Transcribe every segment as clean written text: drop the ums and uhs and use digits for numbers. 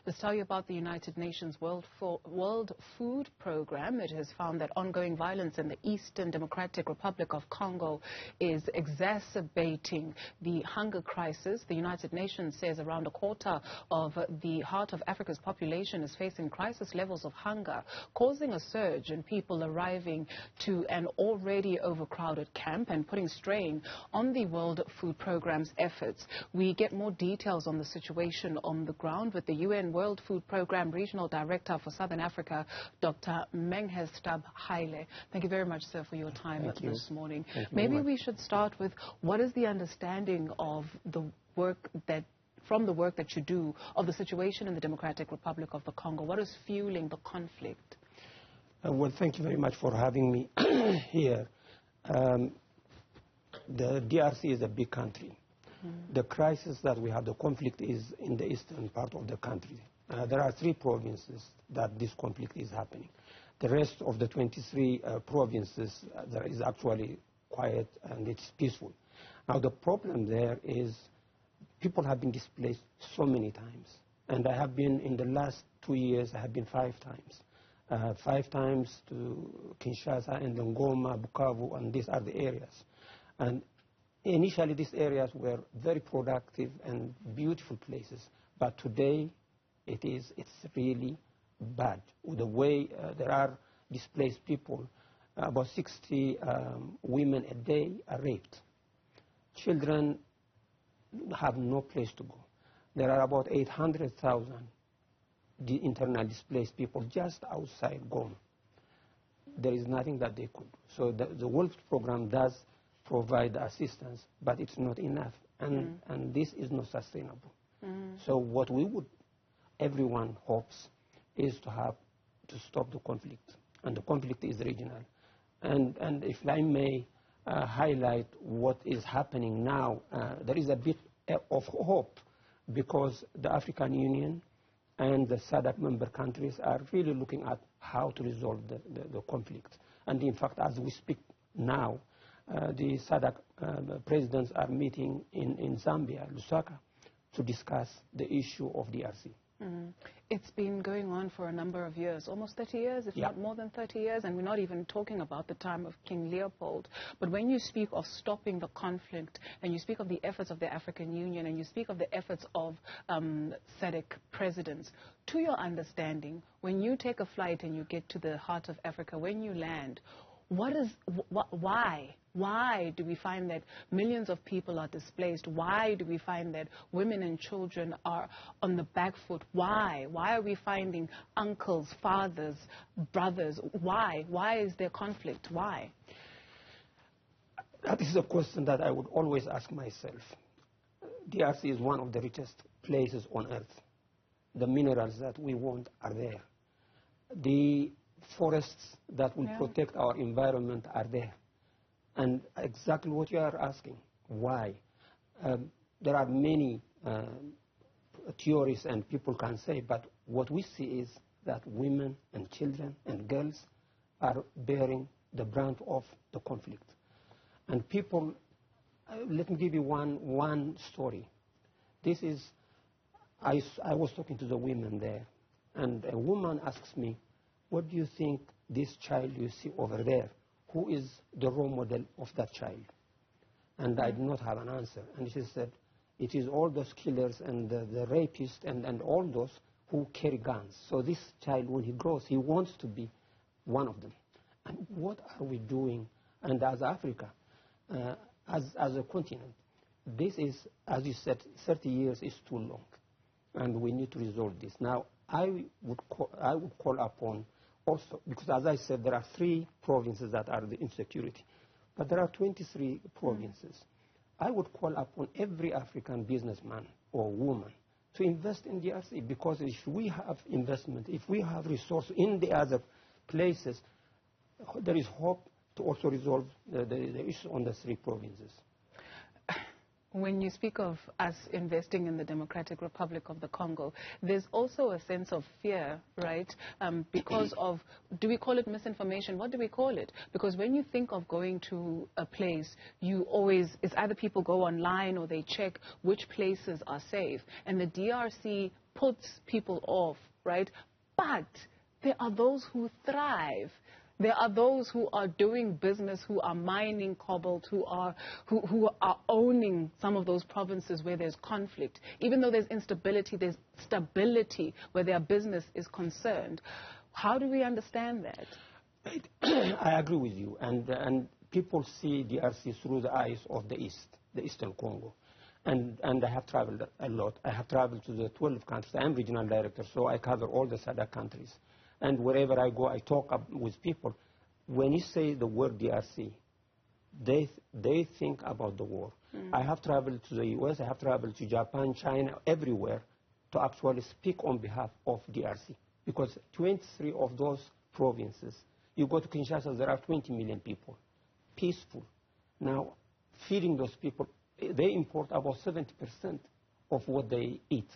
Let's tell you about the United Nations World Food Program. It has found that ongoing violence in the Eastern Democratic Republic of Congo is exacerbating the hunger crisis. The United Nations says around a quarter of the heart of Africa's population is facing crisis levels of hunger, causing a surge in people arriving to an already overcrowded camp and putting strain on the World Food Program's efforts. We get more details on the situation on the ground with the UN World Food Program Regional Director for Southern Africa, Dr. Menghestab Haile. Thank you very much, sir, for your time this morning. Maybe we should start with what is the understanding of the work that from the work that you do of the situation in the Democratic Republic of the Congo. What is fueling the conflict? Well, thank you very much for having me here. The DRC is a big country. The crisis that we have, the conflict, is in the eastern part of the country. There are 3 provinces that this conflict is happening. The rest of the 23 provinces, there is actually quiet and it's peaceful. Now, the problem there is people have been displaced so many times. And I have been, in the last 2 years, I have been 5 times. 5 times to Kinshasa and Ngoma, Bukavu, and these are the areas. And initially, these areas were very productive and beautiful places. But today, it's really bad. The way there are displaced people, about 60 women a day are raped. Children have no place to go. There are about 800,000 internal displaced people just outside Goma. There is nothing that they could do. So the World Program does provide assistance, but it's not enough, and this is not sustainable. So what everyone hopes is to stop the conflict, and the conflict is regional. And if I may highlight what is happening now, there is a bit of hope, because the African Union and the SADC member countries are really looking at how to resolve the conflict. And in fact, as we speak now, the SADC presidents are meeting in Zambia, Lusaka, to discuss the issue of DRC. It's been going on for a number of years, almost 30 years, if not more than 30 years, and we're not even talking about the time of King Leopold. But when you speak of stopping the conflict, and you speak of the efforts of the African Union, and you speak of the efforts of SADC presidents, to your understanding, when you take a flight and you get to the heart of Africa, when you land, why do we find that millions of people are displaced? Why do we find that women and children are on the back foot? Why? Why are we finding uncles, fathers, brothers? Why? Why is there conflict? Why? That is a question that I would always ask myself. DRC is one of the richest places on earth. The minerals that we want are there. The forests that will protect our environment are there. And exactly what you are asking, why? There are many theories and people can say, but what we see is that women and children and girls are bearing the brunt of the conflict. And people, let me give you one story. This is, I was talking to the women there, and a woman asks me, what do you think this child you see over there, who is the role model of that child? And I did not have an answer. And she said, it is all those killers and the rapists and all those who carry guns. So this child, when he grows, he wants to be one of them. And what are we doing? And as Africa, as a continent, this is, as you said, 30 years is too long. And we need to resolve this. Now, I would call upon also, because as I said, there are 3 provinces that are the insecurity, but there are 23 provinces. I would call upon every African businessman or woman to invest in DRC, because if we have investment, if we have resources in the other places, there is hope to also resolve the issue on the 3 provinces. When you speak of us investing in the Democratic Republic of the Congo, there's also a sense of fear, right? Because of, do we call it misinformation? What do we call it? Because when you think of going to a place, you always, it's either people go online or they check which places are safe. And the DRC puts people off, right? But there are those who thrive. There are those who are doing business, who are mining cobalt, who are owning some of those provinces where there's conflict. Even though there's instability, there's stability where their business is concerned. How do we understand that? I agree with you. And people see DRC through the eyes of the East, the Eastern Congo. And I have traveled a lot. I have traveled to the 12 countries. I'm regional director, so I cover all the SADC countries. And wherever I go, I talk with people. When you say the word DRC, they think about the war. I have traveled to the US, I have traveled to Japan, China, everywhere to actually speak on behalf of DRC. Because 23 of those provinces, you go to Kinshasa, there are 20 million people, peaceful. Now, feeding those people, they import about 70% of what they eat.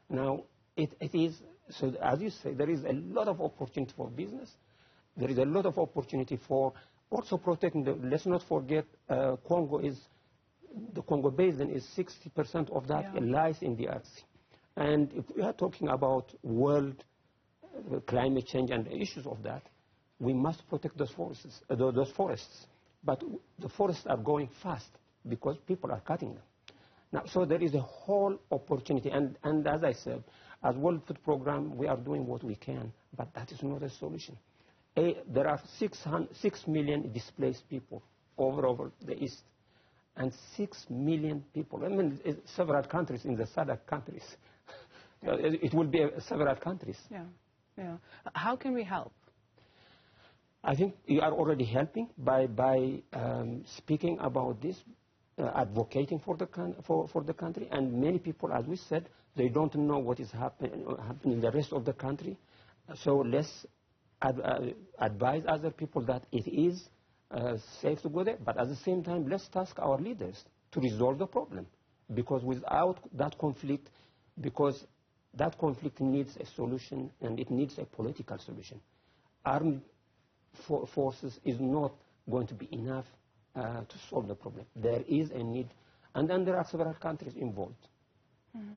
Now, it is, so as you say, there is a lot of opportunity for business. There is a lot of opportunity for also protecting let's not forget, the Congo Basin is 60% of that lies in the DRC. And if we are talking about world climate change and the issues of that, we must protect those forests. But the forests are going fast because people are cutting them. Now, so there is a whole opportunity. And as I said, as World Food Program, we are doing what we can, but that is not a solution. There are 6 million displaced people over the East, and 6 million people. I mean, several countries in the SADC countries. It will be several countries. Yeah. How can we help? I think you are already helping by speaking about this, advocating for the country. And many people, as we said, they don't know what is happening in the rest of the country. So let's advise other people that it is safe to go there. But at the same time, let's task our leaders to resolve the problem. Because without that conflict, that conflict needs a solution, and it needs a political solution. Armed forces is not going to be enough to solve the problem. There is a need, and then there are several countries involved.